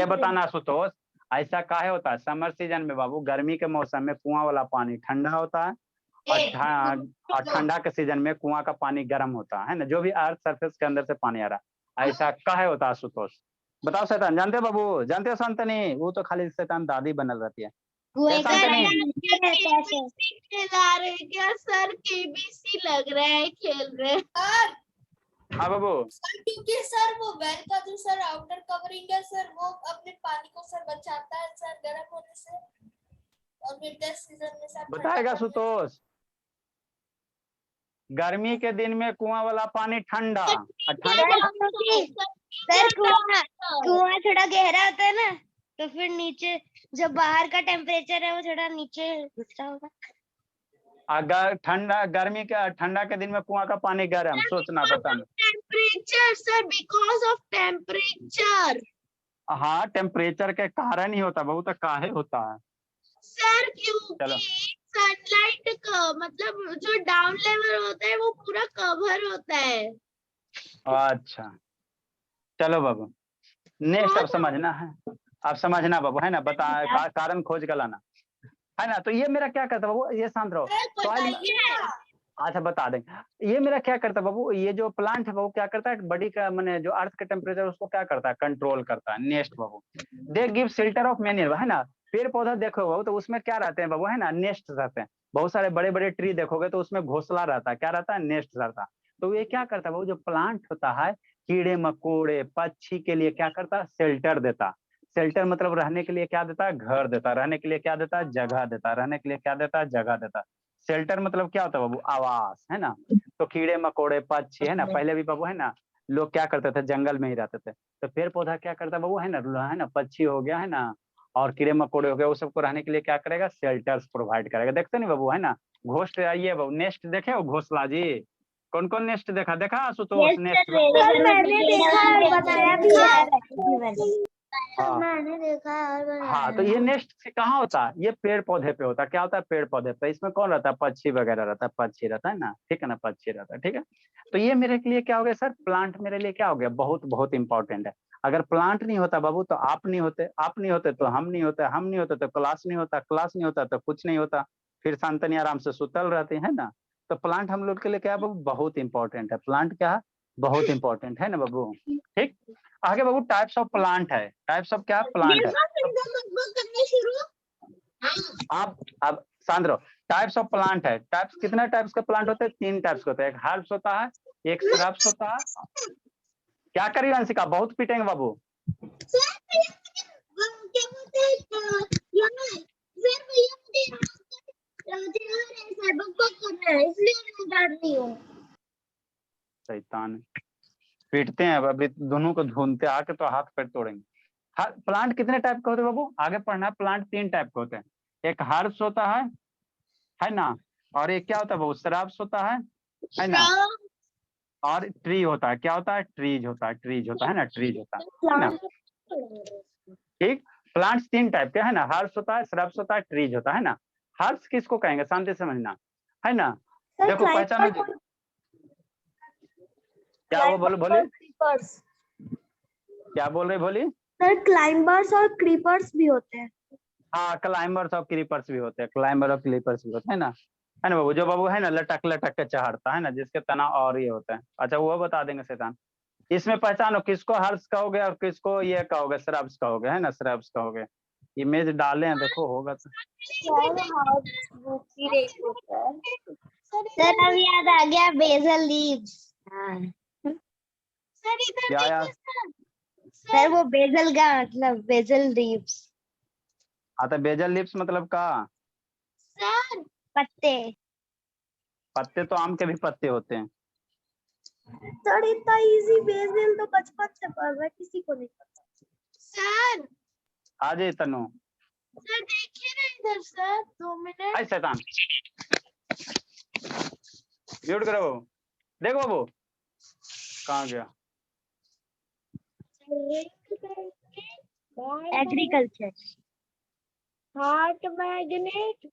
बताना आशुतोष, ऐसा काहे होता है, समर सीजन में बाबू, गर्मी के मौसम में कुआं वाला पानी ठंडा होता है, और ठंडा के सीजन में कुआं का पानी गर्म होता है ना, जो भी अर्थ सरफेस के अंदर से पानी आ रहा है, ऐसा काहे होता है आशुतोष, बताओ शैतान, जानते हो बाबू, जानते हो शांतनी, वो तो खाली शैतान दादी बनल रहती है, खिला रहे क्या सर, केबीसी लग रहा है, खेल रहे हैं। हाँ बाबू, क्योंकि सर वो वेल का जो सर आउटर कवरिंग है सर, वो अपने पानी को सर बचाता है सर गर्म होने से, और विंटर सीजन में सर बताएगा सुतोष, गर्मी के दिन में कुआं वाला पानी ठंडा, और सर कुआं थोड़ा गहरा होता है ना, तो फिर नीचे जब बाहर का टेम्परेचर है वो थोड़ा नीचे गुजरा होगा। अगर ठंडा के दिन में कुआं का पानी गर्म, सोचना बताना, temperature sir, because of temperature. हाँ टेम्परेचर के कारण ही होता है, बहुत काहे होता है, सर चलो क्योंकि सनलाइट का मतलब जो डाउन लेवल होता है वो पूरा कवर होता है। अच्छा चलो बाबू, नेक्स्ट हाँ अब समझना है, अब समझना बाबू है ना, बता कारण खोज कर लाना है ना। तो ये मेरा क्या करता है बाबू, ये शांत रहो। सॉइल में, बताइए। अच्छा बता दें, ये मेरा क्या करता है बाबू, ये जो प्लांट है बाबू क्या करता है, बॉडी का मैंने जो अर्थ का टेम्परेचर उसको क्या करता है, कंट्रोल करता है। नेक्स्ट बाबू, they give shelter of many, है ना। पेड़ पौधा देखो बाबू तो उसमें क्या रहते हैं बाबू, है ना, नेस्ट रहते हैं। बहुत सारे बड़े बड़े ट्री देखोगे तो उसमें घोंसला रहता है, क्या रहता है, नेस्ट रहता है। तो ये क्या करता है बाबू, जो प्लांट होता है कीड़े मकोड़े पक्षी के लिए क्या करता है, शेल्टर देता। शेल्टर मतलब रहने के लिए क्या देता है, घर देता। रहने के लिए क्या देता है, जगह देता। रहने के लिए क्या देता है, जगह देता। शेल्टर मतलब क्या होता है बाबू, आवास, है ना। तो कीड़े मकोड़े पक्षी, है ना, पहले भी बाबू है ना, लोग क्या करते थे, जंगल में ही रहते थे। तो पेड़ पौधा क्या करता है बाबू, है ना, पक्षी हो गया, है ना, और कीड़े मकोड़े हो गए, वो सबको रहने के लिए क्या करेगा, शेल्टर्स प्रोवाइड करेगा। देखते नहीं बाबू, है ना, घोस्ट आइए बाबू, नेस्ट देखे हो घोसला जी, कौन कौन नेस्ट देखा, देखा आशुतोष Yes, नेस्ट? सर मैंने देखा है और बनाया भी है। हाँ मैंने देखा है और बनाया हाँ, तो ये नेस्ट से कहाँ होता है, ये पेड़ पौधे पे होता है। क्या होता है, पेड़ पौधे पे। इसमें कौन रहता है, पक्षी वगैरह रहता है, पक्षी रहता है ना, ठीक है ना, पक्षी रहता है, ठीक है। तो ये मेरे लिए क्या हो गया सर, प्लांट मेरे लिए क्या हो गया, बहुत बहुत इंपॉर्टेंट है। अगर प्लांट नहीं होता बाबू तो आप नहीं होते, आप नहीं होते तो हम नहीं होते, हम नहीं होते तो क्लास नहीं होता, क्लास नहीं होता तो कुछ नहीं होता। फिर शांतनी आराम से सुतल रहते हैं ना। तो प्लांट हम लोग के लिए क्या है बाबू, बहुत इंपॉर्टेंट है। प्लांट क्या है, बहुत इंपॉर्टेंट है ना बाबू, ठीक। आगे बाबू टाइप्स ऑफ प्लांट है, टाइप्स ऑफ क्या प्लांट है। करने शुरू। आप अब शांत रहो। टाइप्स ऑफ प्लांट है, टाइप्स कितने टाइप्स के प्लांट होते हैं, 3 टाइप्स के होते हैं। एक हर्ब्स होता है, एक श्रब्स होता है। क्या करिए अंशिका, बहुत पीटेंगे बाबू। क्या बोलते हैं यहाँ फिर भैया मुझे यहाँ बकबक करना है इसलिए मैं डांट रही हूँ। शैतान, पीटते हैं अब, अभी दोनों को ढूंढते आके तो हाथ पैर तोड़ेंगे। हर प्लांट कितने टाइप के होते हैं बाबू, आगे पढ़ना है। प्लांट 3 टाइप के होते हैं। एक हर्ब्स होता है ना, और एक क्या होता है बाबू, श्रब्स होता है ना, और ट्री होता है। क्या होता है, ट्रीज होता है, ट्रीज होता है ना, ट्रीज होता है ना, ठीक। प्लांट्स 3 टाइप के है ना, हर्ब्स होता है, श्रब्स होता है, ट्रीज होता है ना। हर्ब्स किसको कहेंगे, शांति से समझना है ना। देखो पहचानो जी, क्या वो बोलो, बोलिए क्या बोल रहे, बोलिए। सर क्लाइंबर्स और क्रीपर्स भी होते हैं। हाँ, क्लाइंबर्स और क्रीपर्स भी होते हैं, क्लाइंबर और क्रीपर्स भी होते हैं ना, है ना बाबू। जो बाबू है ना लटक लटक के चढ़ता है ना, जिसके तना और ये होते हैं। अच्छा वो बता देंगे शैतान। इसमें पहचानो किसको हर्ब्स कहोगे और किसको ये कहोगे, श्रब्स कहोगे, है ना, श्रब्स कहोगे। इमेज डाले हैं, देखो होगा तो। सर अब याद आ गया, बेसल लीव्स। सर इधर क्या यार, देखिए सर वो बेसल का मतलब बेसल लीव्स, आता बेजल लिप्स मतलब का, सर पत्ते। पत्ते तो आम के भी पत्ते होते हैं। सर इतना इजी बेसल तो बचपन से पढ़ रहा है, किसी को नहीं पता। सर आ जाए तनु, सर देखिए ना इधर सर 2 मिनट। आई शैतान, म्यूट करो। देखो बाबू कहाँ गया, agriculture. Heart magnet,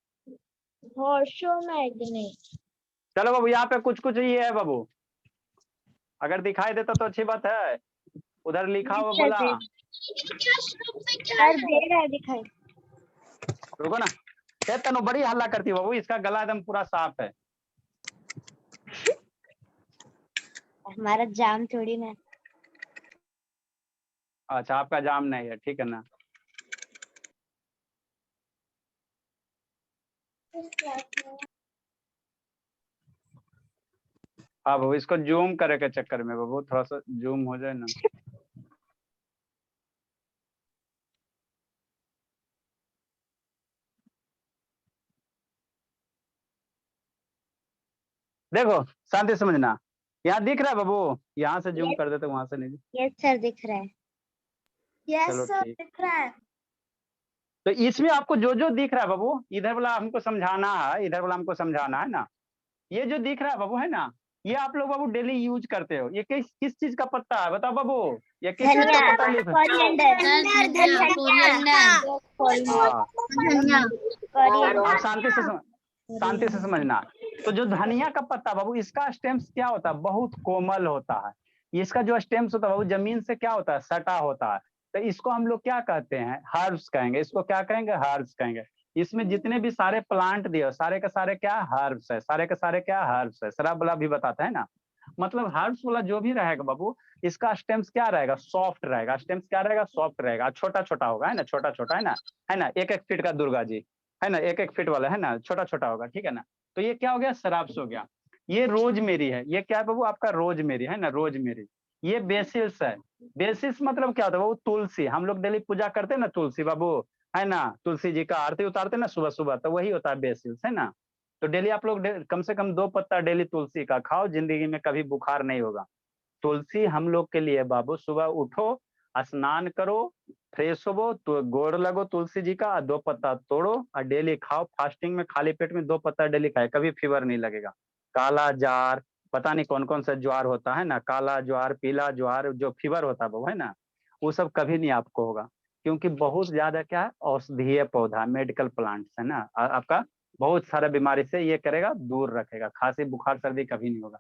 horseshoe magnet. चलो बाबू यहाँ पे कुछ कुछ ये है बाबू, अगर दिखाई देता तो अच्छी बात है। उधर लिखा हुआ बोला, सर दे रहा है दिखाई। रुको ना, ये तनु बड़ी हल्ला करती है बाबू, इसका गला एकदम पूरा साफ है। हमारा जाम थोड़ी ना। अच्छा आपका जाम नहीं है, ठीक है ना। हाँ बाबू, इसको जूम करे के चक्कर में बाबू थोड़ा सा जूम हो जाए ना। देखो शांति समझना, यहाँ दिख रहा है बाबू, यहाँ से जूम कर देते, वहां से नहीं। यस सर दिख रहा है। यस चलो सर ठीक। दिख रहा है। तो इसमें आपको जो जो दिख रहा है बाबू, इधर वाला हमको समझाना है, इधर वाला हमको समझाना है ना। ये जो दिख रहा है बाबू है ना, ये आप लोग बाबू डेली यूज करते हो। ये किस चीज का पत्ता है बताओ बाबू, ये किस चीज धनिया, का पत्ता लीफ है? हाँ, आप शांति से समझना। तो जो धनिया का पत्ता बाबू, इसका स्टेम्स क्या होता है, बहुत कोमल होता है। इसका जो स्टेम्स होता है बाबू जमीन से क्या होता है, सटा होता है। तो इसको हम लोग क्या कहते हैं, हर्ब्स कहेंगे। इसको क्या कहेंगे, हर्ब्स कहेंगे। इसमें जितने भी सारे प्लांट दिए सारे के सारे क्या हर्ब्स है, सारे के सारे क्या हर्ब्स है। शराब वाला भी बताता है ना, मतलब हर्ब्स वाला जो भी रहेगा बाबू, इसका स्टेम्स क्या रहेगा, सॉफ्ट रहेगा। स्टेम्स क्या रहेगा, सॉफ्ट रहेगा, छोटा छोटा होगा, है ना, छोटा छोटा, है ना, 1-1 फीट का दुर्गा जी, है ना, 1-1 फीट वाला, है ना, छोटा छोटा होगा, ठीक है ना। तो ये क्या हो गया, शराब्स हो गया। ये रोजमेरी है, ये क्या है बाबू, आपका रोजमेरी, है ना, रोजमेरी। ये बेसिल्स है। बेसिल्स मतलब क्या होता है बाबू, तुलसी। हम लोग डेली पूजा करते हैं ना तुलसी बाबू, है ना, तुलसी जी का आरती उतारते हैं ना सुबह सुबह, तो वही होता है बेसिल्स, है ना। तो डेली आप लोग कम से कम 2 पत्ता डेली तुलसी का खाओ, जिंदगी में कभी बुखार नहीं होगा। तुलसी हम लोग के लिए बाबू, सुबह उठो, स्नान करो, फ्रेश हो, तो गोड़ लगो तुलसी जी का, 2 पत्ता तोड़ो और डेली खाओ। फास्टिंग में खाली पेट में 2 पत्ता डेली खाए, कभी फीवर नहीं लगेगा। काला जार, पता नहीं कौन कौन सा ज्वार होता है ना, काला ज्वार, पीला ज्वार, जो फीवर होता है वो, है ना, वो सब कभी नहीं आपको होगा। क्योंकि बहुत ज्यादा क्या है, औषधीय पौधा, मेडिकल प्लांट्स है ना, आपका बहुत सारा बीमारी से ये करेगा, दूर रखेगा। खांसी बुखार सर्दी कभी नहीं होगा।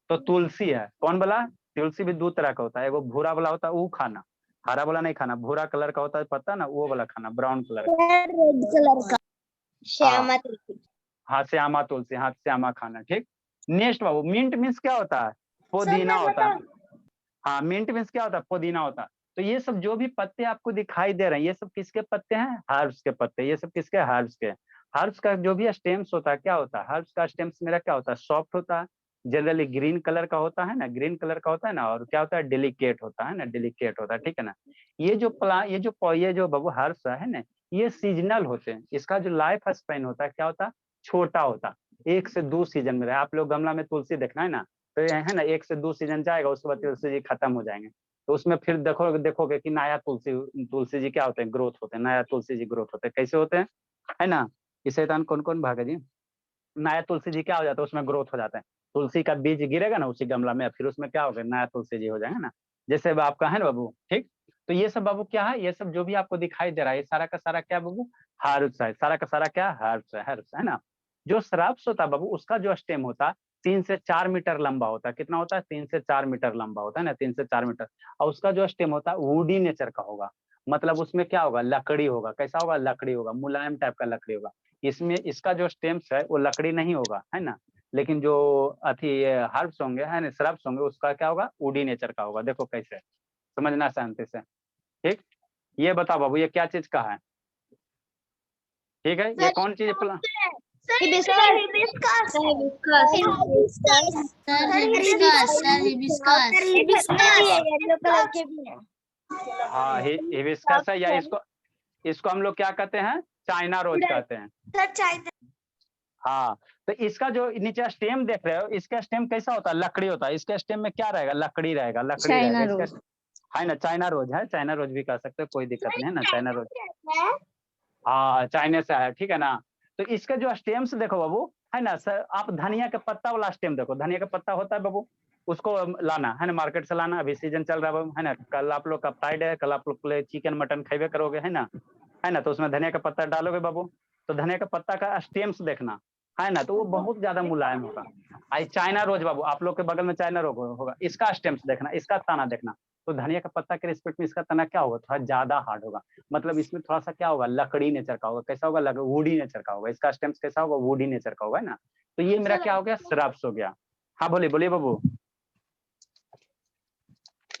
तो तुलसी है, कौन बोला, तुलसी भी 2 तरह का होता है। एगो भूरा वाला होता है, वो खाना, हरा वाला नहीं खाना। भूरा कलर का होता है पत्ता ना, वो वाला खाना, ब्राउन कलर का। रेड कलर का श्यामा तुलसी। हाँ, श्यामा तुलसी, हाँ श्यामा खाना, ठीक। नेक्स्ट बाबू, मिंट मीन्स क्या होता है, पुदीना होता है। हाँ, मिंट मीन्स क्या होता है, पुदीना होता है। तो ये सब जो भी पत्ते आपको दिखाई दे रहे हैं, ये सब किसके पत्ते हैं, हर्ब्स के पत्ते। ये सब किसके, हर्ब्स के। हर्ब्स का जो भी स्टेम्स होता है, क्या होता है, हर्ब्स का स्टेम्स मेरा क्या होता है, सॉफ्ट होता है, जनरली ग्रीन कलर का होता है ना, ग्रीन कलर का होता है ना, और क्या होता है, डेलिकेट होता है ना, डेलिकेट होता है, ठीक है ना। ये जो बाबू हर्ब्स है ना, ये सीजनल होते हैं। इसका जो लाइफ स्पेन होता है, क्या होता है, छोटा होता है। 1 से 2 सीजन में रहे। आप लोग गमला में तुलसी देखना है ना, तो है ना, 1 से 2 सीजन जाएगा, उसके बाद तुलसी जी खत्म हो जाएंगे। तो उसमें फिर देखोगे कि नया तुलसी जी क्या होते हैं, ग्रोथ होते हैं, नया तुलसी जी ग्रोथ होते हैं। कैसे होते हैं, है ना, इस शैतान कौन कौन भागा जी, नया तुलसी जी क्या हो जाता है, उसमें ग्रोथ हो जाता है। तुलसी का बीज गिरेगा ना उसी गमला में, फिर उसमें क्या होगा, नया तुलसी जी हो जाएगा ना। जैसे अब आपका है ना बाबू, ठीक। तो ये सब बाबू क्या है, ये सब जो भी आपको दिखाई दे रहा है, ये सारा का सारा क्या बाबू, हर्ब्स है। सारा का सारा क्या, हर्ब्स है, हर्ब्स है ना। जो श्रब्स होता है बाबू, उसका जो स्टेम होता है 3 से 4 मीटर लंबा होता है। कितना होता है, 3 से 4 मीटर लंबा होता है ना, 3 से 4 मीटर। और उसका जो स्टेम होता है वुडी नेचर का होगा। मतलब उसमें क्या होगा, लकड़ी होगा। कैसा होगा, लकड़ी होगा, मुलायम टाइप का लकड़ी होगा। इसमें इसका जो स्टेम्स है वो लकड़ी नहीं होगा, है ना। लेकिन जो अथी हर्ब्स होंगे, है ना, श्रब्स होंगे, उसका क्या होगा, वुडी नेचर का होगा। देखो कैसे, समझना शांति से, ठीक। ये बताओ बाबू, ये क्या चीज का है, ठीक है, ये कौन चीज येलो कलर के भी है। हाँ, हिबिस्कस है, या इसको हम लोग क्या कहते हैं, चाइना रोज कहते हैं। हाँ, तो इसका जो नीचे स्टेम देख रहे हो, इसका स्टेम कैसा होता है, लकड़ी होता है। इसके स्टेम में क्या रहेगा, लकड़ी रहेगा, लकड़ी रहेगा इसका, है ना। चाइना रोज है, चाइना रोज भी कह सकते हो, कोई दिक्कत नहीं, है ना, चाइना रोज। हाँ, चाइना से है, ठीक है ना। तो इसका जो स्टेम्स देखो बाबू, है ना सर, आप धनिया का पत्ता वाला स्टेम देखो। धनिया का पत्ता होता है बाबू, उसको लाना है ना, मार्केट से लाना। अभी सीजन चल रहा है बाबू, है ना। कल आप लोग का फ्राइडे है, कल आप लोग चिकन मटन खाइबे करोगे, है ना, है ना। तो उसमें धनिया का पत्ता डालोगे बाबू, तो धनिया का पत्ता का स्टेम्स देखना, है ना, तो वो बहुत ज्यादा मुलायम होगा। आई चाइना रोज बाबू, आप लोग के बगल में चाइना रोज होगा, इसका स्टेम्स देखना, इसका तना देखना। तो धनिया का पत्ता के रिस्पेक्ट में इसका तना क्या होगा, थोड़ा ज्यादा हार्ड होगा। मतलब इसमें थोड़ा सा क्या होगा, लकड़ी नेचर का होगा। कैसा होगा, वुडी नेचर का होगा। इसका स्टेम्स कैसा होगा, वुडी नेचर का होगा, है ना। तो ये मेरा क्या हो गया, श्रब्स हो गया। हाँ बोलिए बोलिए बाबू,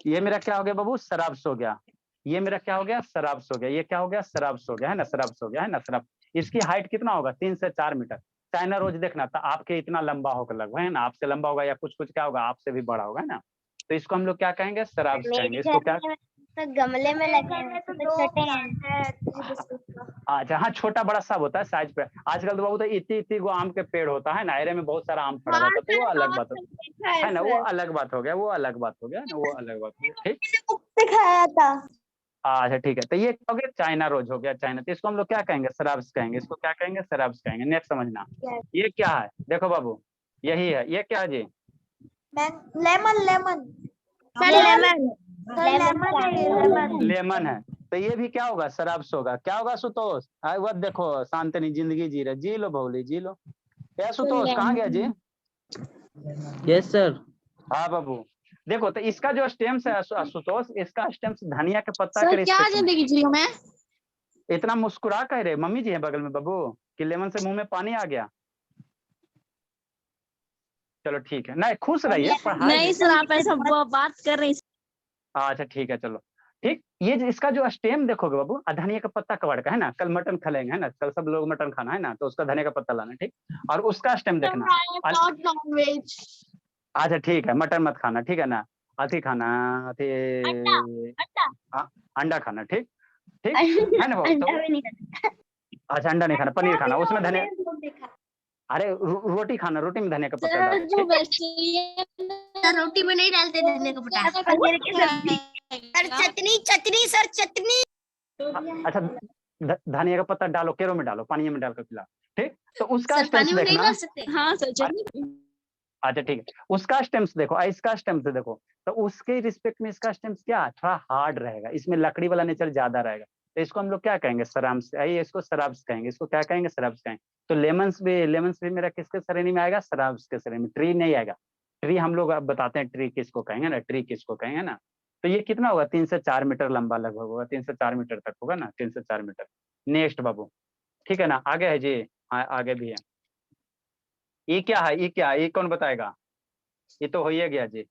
ये मेरा क्या हो गया बाबू, श्रब्स हो गया। ये मेरा क्या हो गया, श्रब्स हो गया। ये क्या हो गया, श्रब्स हो गया, है ना, श्रब्स हो गया, है ना, श्रब्स। इसकी हाइट कितना होगा, 3 से 4 मीटर। चाइना रोज देखना था, आपके इतना लंबा होगा लगभग, है ना, आपसे लंबा होगा, या कुछ कुछ क्या होगा, आपसे भी बड़ा होगा, है ना। तो इसको हम लोग क्या कहेंगे, श्रब्स कहेंगे। इसको क्या, तो गमले में लगे हैं तो छोटे हैं। अच्छा, हाँ, छोटा बड़ा सब होता है साइज पे। आजकल तो बहुत इतनी इतनी गो आम के पेड़ होता है ना, एरे में बहुत सारा आम फड़ा रहता है, तो वो अलग बात है ना, वो अलग बात हो गया, वो अलग बात हो गया ना, वो अलग बात हो गया, ठीक। दिखाया था। अच्छा ठीक है, तो ये हो गया चाइना रोज हो गया, चाइना। तो इसको हम लोग क्या कहेंगे, श्रब्स कहेंगे। इसको क्या कहेंगे, श्रब्स कहेंगे। नेक्स्ट समझना, ये क्या है, देखो बाबू, यही है, ये क्या है जी, लेमन लेमन लेमन है, तो ये भी क्या होगा? शराब्स होगा। क्या होगा सुतोष? वह देखो शांतनी जिंदगी जी रहे, जी लो बहुली जी लो। क्या सुतोष कहाँ गया जी? Yes sir. हाँ बाबू, देखो तो इसका जो स्टेम्स है आशुतोष, इसका स्टेम्स धनिया के पत्ता के सर क्या रिस्पेक्ट में। जिंदगी जी रही हूँ मैं? इतना मुस्कुरा कह रहे, मम्मी जी है बगल में बाबू कि लेमन से मुंह में पानी आ गया। चलो ठीक है, नहीं खुश रहिए, पढ़ाई नहीं सर, आप ऐसा बात कर रही। अच्छा ठीक है चलो ठीक। ये इसका जो स्टेम देखोगे बाबू, धनिया का पत्ता कबाड़ का है ना, कल मटन खा लेंगे है ना, कल सब लोग मटन खाना है ना, तो उसका धनिया का पत्ता लाना ठीक, और उसका स्टेम देखना। Not non veg. अच्छा ठीक है, मटन मत खाना ठीक है ना, अथी खाना, अथी अंडा खाना ठीक ठीक है ना बाबू। तो अच्छा अंडा नहीं खाना, पनीर खाना, उसमें धनिया, अरे रोटी खाना, रोटी में धनिया का पत्ता डालो जो ठीक? रोटी में नहीं डालते धनिया का पत्ता। पनीर की सब्जी। सर चटनी चटनी सर चटनी। अच्छा धनिया का पत्ता डालो, केरो में डालो, पानी में डालकर पिलाओ ठीक। तो उसका सर स्टेम्स पानी में नहीं देखना। डाल सकते। हाँ सर चटनी। अच्छा ठीक है, उसका स्टेम्स देखो, इसका स्टेम्स देखो, तो उसके रिस्पेक्ट में इसका स्टेम्स क्या थोड़ा हार्ड रहेगा, इसमें लकड़ी वाला नेचर ज्यादा रहेगा, तो इसको हम लोग क्या कहेंगे? शराब्स। इसको शराब्स कहेंगे, इसको क्या कहेंगे? शराब्स कहेंगे। तो लेमन्स भी मेरा किसके श्रेणी में आएगा? शराब्स के श्रेणी में। ट्री नहीं आएगा। ट्री हम लोग अब बताते हैं ट्री किसको कहेंगे ना, ट्री किसको कहेंगे ना। तो ये कितना होगा? 3 से 4 मीटर लंबा लगभग होगा, 3 से 4 मीटर तक होगा ना, 3 से 4 मीटर। नेक्स्ट बाबू ठीक है ना, आगे है जी। आगे भी है। ये क्या है? ये क्या है? ये कौन बताएगा? ये तो हो ही गया जी।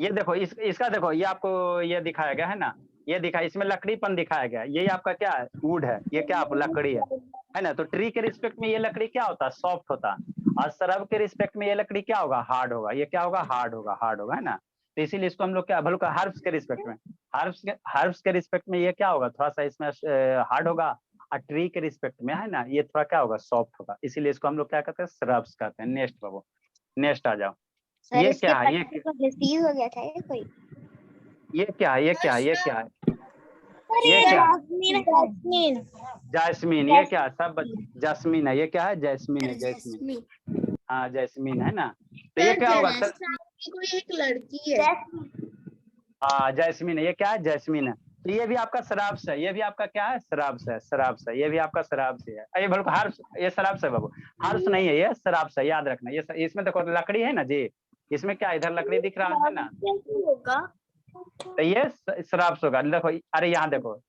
ये देखो इसका देखो, ये आपको ये दिखाया गया है ना, ये दिखा, इसमें लकड़ीपन दिखाया गया, ये आपका क्या है? वुड है, ये क्या आप लकड़ी है ना। तो ट्री के रिस्पेक्ट में ये लकड़ी क्या होता है? सॉफ्ट होता है। और सरब के रिस्पेक्ट में ये लकड़ी क्या होगा? हार्ड होगा। ये क्या होगा? हार्ड होगा, हार्ड होगा है ना। तो इसीलिए इसको हम लोग क्या भलो का हर्ब्स के रिस्पेक्ट में, हर्ब्स के रिस्पेक्ट में ये क्या होगा? थोड़ा सा इसमें हार्ड होगा। और ट्री के रिस्पेक्ट में है ना, ये थोड़ा क्या होगा? सॉफ्ट होगा। इसीलिए इसको हम लोग क्या कहते हैं? श्रब्स कहते हैं। नेक्स्ट बाबू, नेक्स्ट आ जाओ। सर ये इसके क्या है? पत्ते को डिसीज हो गया था ये कोई? ये क्या है? ये क्या है? ये क्या है? ये क्या है? जैस्मीन। जैस्मीन। ये क्या है? सब जैस्मीन है। ये क्या है? जैस्मीन है, जैस्मीन। हाँ जैस्मीन है ना। तो ये क्या होगा सर? कोई एक लड़की है। हाँ जैस्मीन है। ये क्या है? जैस्मीन है। तो ये भी आपका शराब्स है। ये भी आपका क्या है? शराब्स है, शराब्स है। ये भी आपका शराब्स ही है। ये बल्कि हर्ष, ये शराब्स है बाबू, हर्ष नहीं है, ये शराब्स है, याद रखना। ये इसमें देखो लकड़ी है ना जी, इसमें क्या इधर लकड़ी दिख रहा है ना, तो ये शराब्स होगा। देखो अरे यहाँ देखो,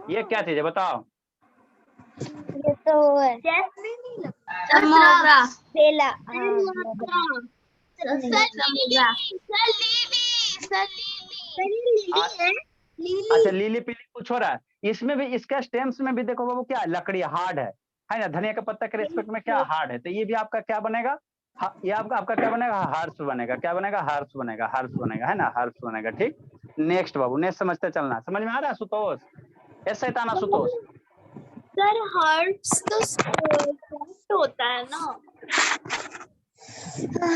ये क्या चीज है बताओ? ये तो है बेला। अच्छा लीली पीली कुछ हो रहा है इसमें भी। इसका स्टेम्स में भी देखो बाबू क्या लकड़ी हार्ड है ना। धनिया का पत्ता के रिस्पेक्ट में क्या हार्ड है, तो ये भी आपका क्या बनेगा? ये आपका क्या बनेगा? हर्ष बनेगा। क्या बनेगा? हर्ष बनेगा, हर्ष बनेगा है ना, हर्ष बनेगा ठीक। नेक्स्ट बाबू, नेक्स्ट समझते चलना। समझ में आ रहा है सुतोष? ऐसा था ना सुतोष? सर हर्ट्स तो सॉफ्ट होता है ना।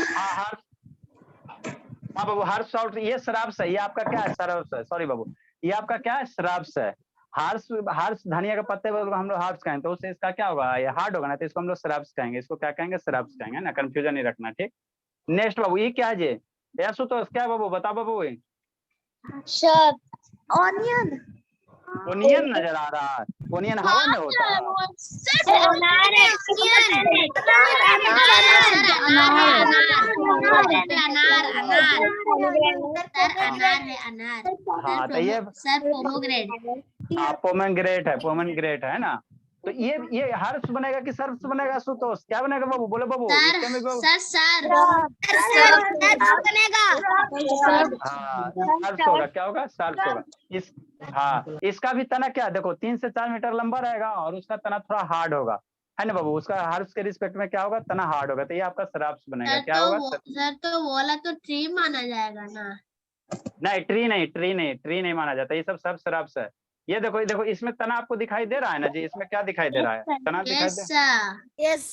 हाँ हर्ष, हाँ बाबू हर्ष सॉफ्ट, ये शराब्स है। ये आपका क्या है? शराब्स है। सॉरी बाबू, ये आपका क्या है? शराब्स है। हर्ष, हर्ष धनिया के पत्ते हम लोग हर्ष कहेंगे, तो उससे इसका क्या होगा? ये हार्ड होगा ना, तो इसको हम लोग शराब्स कहेंगे। इसको क्या कहेंगे? शराब्स कहेंगे ना, कंफ्यूजन नहीं रखना ठीक। नेक्स्ट बाबू, ये क्या है जी? या सुतोष क्या है बाबू? बताओ बाबू। ऑनियन। ओनियन नजर आ रहा है? ओनियन हवा में होता है? हाँ तो ये पोमेग्रेट है, पोमेग्रेट है ना। तो ये हर्ष बनेगा कि सर्व्स बनेगा सुतोष? क्या बनेगा बाबू? बोलो बाबू। हाँ सर्व्स होगा। क्या होगा? सर्व्स होगा। इस हाँ इसका भी तना क्या देखो 3 से 4 मीटर लंबा रहेगा, और उसका तना थोड़ा हार्ड होगा है ना बाबू। उसका हर्ष के रिस्पेक्ट में क्या होगा? तना हार्ड होगा। तो ये आपका शराब्स बनेगा। क्या होगा सर? तो वो वाला तो ट्री माना जाएगा ना? नहीं ट्री नहीं, ट्री नहीं, ट्री नहीं माना जाता। ये सब शराब्स है। ये देखो, ये देखो इसमें तना आपको दिखाई दे रहा है ना जी? इसमें क्या दिखाई दे रहा है? तना दिखाई दे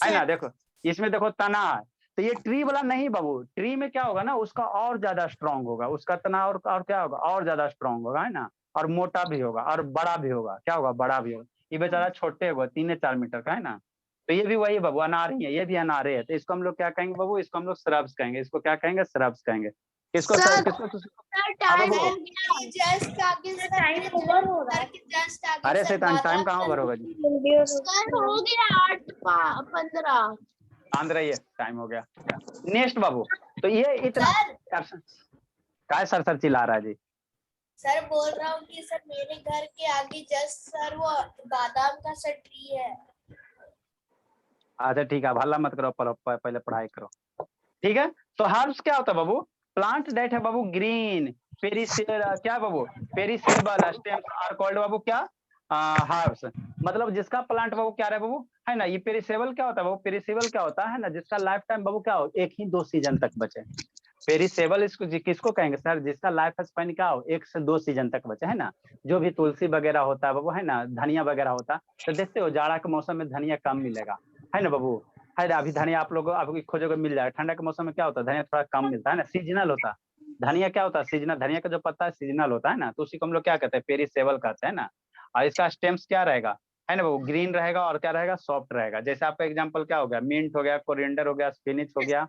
है ना। देखो इसमें देखो तना है। तो ये ट्री वाला नहीं बाबू। ट्री में क्या होगा ना, उसका और ज्यादा स्ट्रांग होगा, उसका तना और क्या होगा? और ज्यादा स्ट्रांग होगा है ना, और मोटा भी होगा, और बड़ा भी होगा। क्या होगा? बड़ा भी होगा। ये बेचारा छोटे होगा, 3 या 4 मीटर का है ना। तो ये भी वही बाबू अनार ही है, ये भी अनारे है। तो इसको हम लोग क्या कहेंगे बाबू? इसको हम लोग श्रब्स कहेंगे। इसको क्या कहेंगे? श्रब्स कहेंगे। किसको सर, किसको सर हाँ टाइम बाबू। हो गया, जस्ट आगे सर, टाइम ओवर हो रहा है, जस्ट आगे अरे सर शैतान, टाइम कहाँ ओवर होगा जी? सर हो गया 8:15। आंध रही है, टाइम हो गया। नेक्स्ट बाबू, तो ये इतना काय सर चिल्ला रहा है जी? सर बोल रहा हूँ कि सर मेरे घर के आगे जस्ट सर वो बादाम का सर ट्री है। अच्छा ठीक है, अब हल्ला मत करो, पहले पढ़ाई करो, ठीक है। तो हर्ब्स क्या होता है बाबू? प्लांट दैट है बाबू ग्रीन क्या बाबू? पेरिसेबल स्टेम्स आर कॉल्ड बाबू क्या? हर्ब्स। मतलब जिसका प्लांट बाबू क्या रहे बाबू, है ना? ये पेरिसेबल क्या होता है बाबू? पेरिसेबल क्या होता है ना, जिसका लाइफ टाइम बाबू क्या हो, 1 ही 2 सीजन तक बचे। पेरिसेबल इसको किसको कहेंगे सर? जिसका लाइफ स्पैन क्या हो, 1 से 2 सीजन तक बचे, है ना? जो भी तुलसी वगैरह होता है बाबू, है ना, धनिया वगैरह होता है, तो देखते हो जाड़ा के मौसम में धनिया कम मिलेगा, है ना बाबू? है ना, अभी धनिया आप लोग अभी खोजोगे मिल जाएगा। ठंडा के मौसम में क्या होता है, धनिया थोड़ा कम मिलता है ना, सीजनल होता है। धनिया क्या होता है? सीजनल। धनिया का जो पत्ता है सीजनल होता है ना, तो उसी को हम लोग क्या कहते हैं? पेरिसेबल कहते हैं ना। और इसका स्टेम्स क्या रहेगा, है ना बाबू? ग्रीन रहेगा और क्या रहेगा? सॉफ्ट रहेगा। जैसे आपका एग्जाम्पल क्या हो गया? मिंट हो गया, कोरिएंडर हो गया, स्पिनिच हो गया।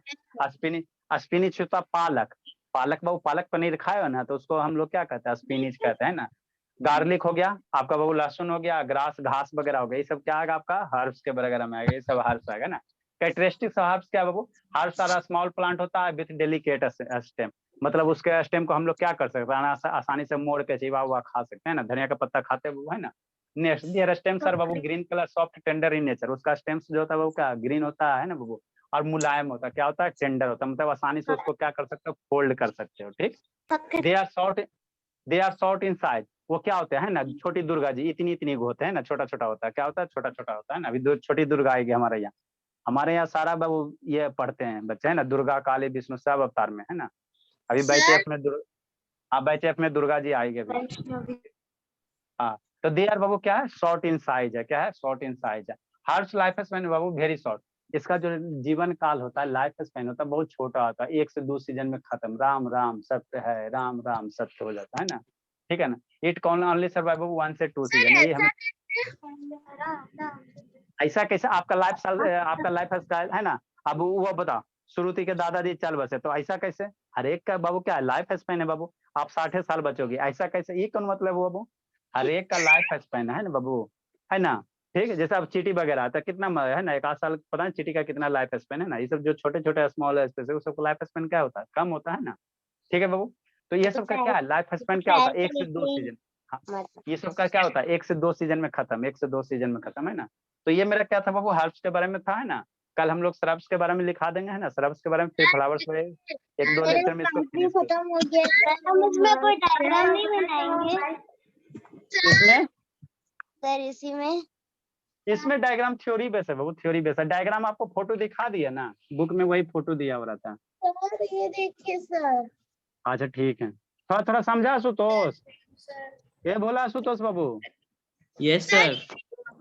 स्पिनिच होता पालक। पालक बाबू, पालक पनीर खाए हो ना, तो उसको हम लोग क्या कहते हैं? स्पिनिच कहते हैं ना। गार्लिक हो गया आपका बाबू, लहसुन हो गया, ग्रास घास वगैरह हो गया, ये सब क्या आएगा आपका? हर्ब्स के वगैरह में आएगा, ये सब हर्ब्स आएगा ना। कैरेक्टरिस्टिक्स हर्ब्स क्या बाबू? हर्ब्स सारा स्मॉल प्लांट होता है विथ डेलिकेट स्टेम। मतलब उसके स्टेम को हम लोग क्या कर सकते हैं? आसानी से मोड़ के चिबा हुआ खा सकते हैं ना। धनिया का पत्ता खाते हुए, है ना। नेक्स्ट दियर स्टेम सर बाबू green colour, soft tender in nature. उसका स्टेम्स जो होता है वो क्या ग्रीन होता है ना बाबू, और मुलायम होता है। क्या होता है? टेंडर होता है। मतलब आसानी से उसको क्या कर सकते हो? फोल्ड कर सकते हो, ठीक। They are short in size. वो क्या होते हैं ना, छोटी दुर्गा जी इतनी इतनी होते हैं ना, छोटा छोटा होता है। क्या होता है? छोटा छोटा होता है ना। अभी छोटी दुर्गा आएगी हमारे यहाँ सारा बाबू ये पढ़ते हैं बच्चे, है ना, दुर्गा काली विष्णु सब अवतार में, है ना। अभी सर बैचएफ में दुर्गा जी आएगी अभी। हाँ, तो दे आर बाबू क्या है? शॉर्ट इन साइज है। क्या है? शॉर्ट इन साइज है। हर्ब्स लाइफ स्पैन बाबू वेरी शॉर्ट। इसका जो जीवन काल होता है, लाइफ स्पैन होता है, बहुत छोटा होता है। 1 से 2 सीजन में खत्म। राम राम सत्य है, राम राम सत्य हो जाता है ना, ठीक है ना। इट कैन ओनली सर्वाइव 1 से 2 सीजन। यही हम ऐसा कैसे आपका लाइफ स्टाइल है ना। अब वो बता, श्रुति के दादाजी चल बसे, तो ऐसा कैसे? हर एक का बाबू क्या है? लाइफ स्पैन है बाबू। आप 60 साल बचोगे, ऐसा कैसे? ये कौन मतलब हुआ बाबू? हर एक का लाइफ स्पैन है ना बाबू, है ना। ठीक है, जैसे अब चीटी वगैरह आता है, कितना है ना, 1 आध साल पता है चीटी का कितना लाइफ स्पैन है ना। ये सब जो छोटे छोटे स्मॉल स्पेस है, उस सबका लाइफ स्पैन क्या होता है? कम होता है ना, ठीक है बाबू। तो ये सब का क्या है? लाइफ स्पैन क्या होता है? 1 से 2 सीजन। हाँ, ये सब का क्या होता है? 1 से 2 सीजन में खत्म, 1 से 2 सीजन में खत्म, है ना। तो ये मेरा क्या था बाबू? हर्ब्स के बारे में था, है ना। कल हम लोग श्रब्स के बारे में लिखा देंगे, है ना। श्रब्स के बारे में फिर फ्लावर्स में 1-2 लेक्चर में इसको फिनिश कर। खत्म हो गया। हम इसमें कोई डायग्राम नहीं बनाएंगे इसमें सर? इसी में इसमें डायग्राम थ्योरी बेस है बाबू, थ्योरी बेस है। डायग्राम आपको फोटो दिखा दिया ना, बुक में वही फोटो दिया हो रहा था। सर ये देखिए सर। अच्छा ठीक है, थोड़ा थोड़ा समझा आशुतोष? सर ये बोला आशुतोष बाबू? Yes, sir.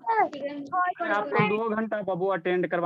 आपको 2 घंटा बाबू अटेंड करवा